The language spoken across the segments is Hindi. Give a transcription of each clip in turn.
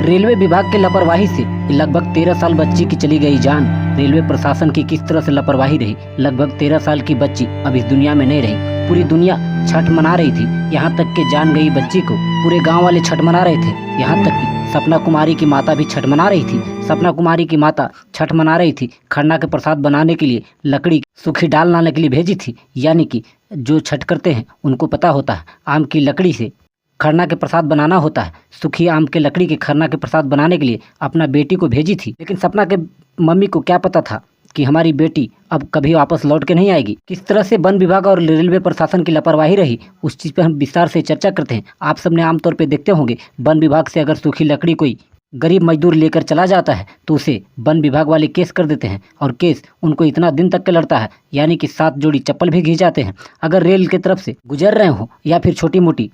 रेलवे विभाग की लापरवाही से लगभग 13 साल बच्ची की चली गई जान। रेलवे प्रशासन की किस तरह से लापरवाही रही। लगभग 13 साल की बच्ची अब इस दुनिया में नहीं रही। पूरी दुनिया छठ मना रही थी, यहाँ तक कि जान गई बच्ची को पूरे गांव वाले छठ मना रहे थे। यहाँ तक कि सपना कुमारी की माता भी छठ मना रही थी। सपना कुमारी की माता छठ मना रही थी, खरना के प्रसाद बनाने के लिए लकड़ी सूखी डाल लाने के लिए भेजी थी। यानी कि जो छठ करते हैं उनको पता होता है आम की लकड़ी से खरना के प्रसाद बनाना होता है। सूखी आम के लकड़ी के खरना के प्रसाद बनाने के लिए अपना बेटी को भेजी थी। लेकिन सपना के मम्मी को क्या पता था कि हमारी बेटी अब कभी वापस लौट के नहीं आएगी। किस तरह से वन विभाग और रेलवे प्रशासन की लापरवाही रही, उस चीज़ पर हम विस्तार से चर्चा करते हैं। आप सबने आमतौर पर देखते होंगे वन विभाग से अगर सूखी लकड़ी कोई गरीब मजदूर लेकर चला जाता है तो उसे वन विभाग वाले केस कर देते हैं, और केस उनको इतना दिन तक के लड़ता है, यानी कि 7 जोड़ी चप्पल भी घिस जाते हैं। अगर रेल की तरफ से गुजर रहे हो या फिर छोटी मोटी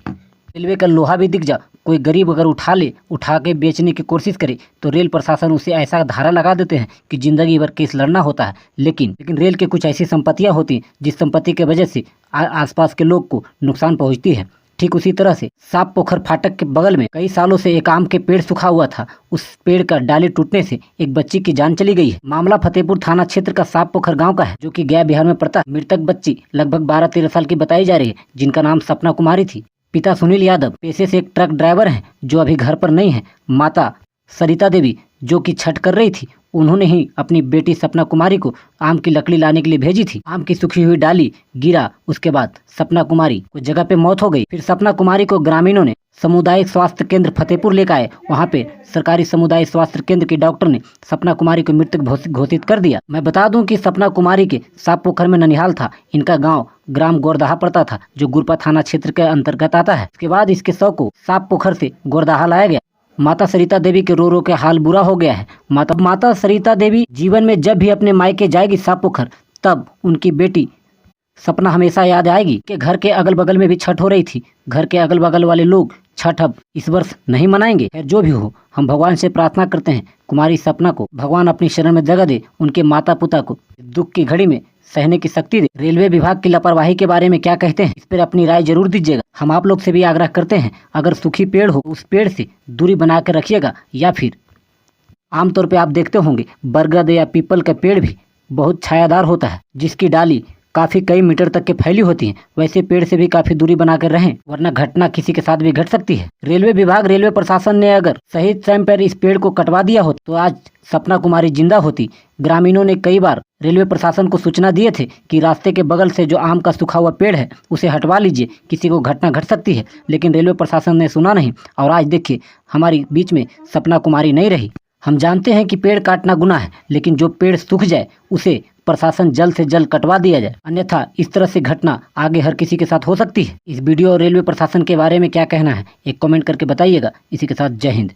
रेलवे का लोहा भी दिख जा, कोई गरीब अगर उठा के बेचने की कोशिश करे तो रेल प्रशासन उसे ऐसा धारा लगा देते हैं कि जिंदगी भर केस लड़ना होता है। लेकिन रेल के कुछ ऐसी संपत्तियां होती हैं जिस संपत्ति के वजह से आसपास के लोग को नुकसान पहुंचती है। ठीक उसी तरह से साप पोखर फाटक के बगल में कई सालों से एक आम के पेड़ सूखा हुआ था। उस पेड़ का डाली टूटने से एक बच्ची की जान चली गई है। मामला फतेहपुर थाना क्षेत्र का साप पोखर गांव का है, जो कि गया बिहार में पड़ता है। मृतक बच्ची लगभग 12-13 साल की बताई जा रही है, जिनका नाम सपना कुमारी थी। पिता सुनील यादव पेशे से एक ट्रक ड्राइवर हैं, जो अभी घर पर नहीं है। माता सरिता देवी जो कि छठ कर रही थी, उन्होंने ही अपनी बेटी सपना कुमारी को आम की लकड़ी लाने के लिए भेजी थी। आम की सूखी हुई डाली गिरा, उसके बाद सपना कुमारी को जगह पे मौत हो गई। फिर सपना कुमारी को ग्रामीणों ने सामुदायिक स्वास्थ्य केंद्र फतेहपुर लेकर आए। वहाँ पे सरकारी सामुदायिक स्वास्थ्य केंद्र के डॉक्टर ने सपना कुमारी को मृतक घोषित कर दिया। मैं बता दूं कि सपना कुमारी के साप पोखर में ननिहाल था। इनका गांव ग्राम गोरदाहा पड़ता था, जो गुरपा थाना क्षेत्र के अंतर्गत आता है। इसके बाद इसके शव को साप पोखर से गोरदाहा लाया गया। माता सरिता देवी के रो के हाल बुरा हो गया है। माता सरिता देवी जीवन में जब भी अपने मायके जाएगी साप पोखर, तब उनकी बेटी सपना हमेशा याद आएगी। कि घर के अगल बगल में भी छठ हो रही थी। घर के अगल बगल वाले लोग छठ अब इस वर्ष नहीं मनाएंगे। खैर जो भी हो, हम भगवान से प्रार्थना करते हैं कुमारी सपना को भगवान अपनी शरण में जगह दे, उनके माता पिता को दुख की घड़ी में सहने की शक्ति दे। रेलवे विभाग की लापरवाही के बारे में क्या कहते हैं, इस पर अपनी राय जरूर दीजिएगा। हम आप लोग से भी आग्रह करते हैं, अगर सूखी पेड़ हो उस पेड़ से दूरी बना कर रखिएगा। या फिर आमतौर पे आप देखते होंगे बरगद या पीपल का पेड़ भी बहुत छायादार होता है, जिसकी डाली काफ़ी कई मीटर तक के फैली होती हैं। वैसे पेड़ से भी काफ़ी दूरी बनाकर रहें, वरना घटना किसी के साथ भी घट सकती है। रेलवे विभाग रेलवे प्रशासन ने अगर सही टाइम पर इस पेड़ को कटवा दिया हो तो आज सपना कुमारी जिंदा होती। ग्रामीणों ने कई बार रेलवे प्रशासन को सूचना दिए थे कि रास्ते के बगल से जो आम का सूखा हुआ पेड़ है उसे हटवा लीजिए, किसी को घटना घट सकती है। लेकिन रेलवे प्रशासन ने सुना नहीं, और आज देखिए हमारी बीच में सपना कुमारी नहीं रही। हम जानते हैं कि पेड़ काटना गुनाह है, लेकिन जो पेड़ सूख जाए उसे प्रशासन जल्द से जल्द कटवा दिया जाए, अन्यथा इस तरह से घटना आगे हर किसी के साथ हो सकती है। इस वीडियो और रेलवे प्रशासन के बारे में क्या कहना है, एक कमेंट करके बताइएगा। इसी के साथ जय हिंद।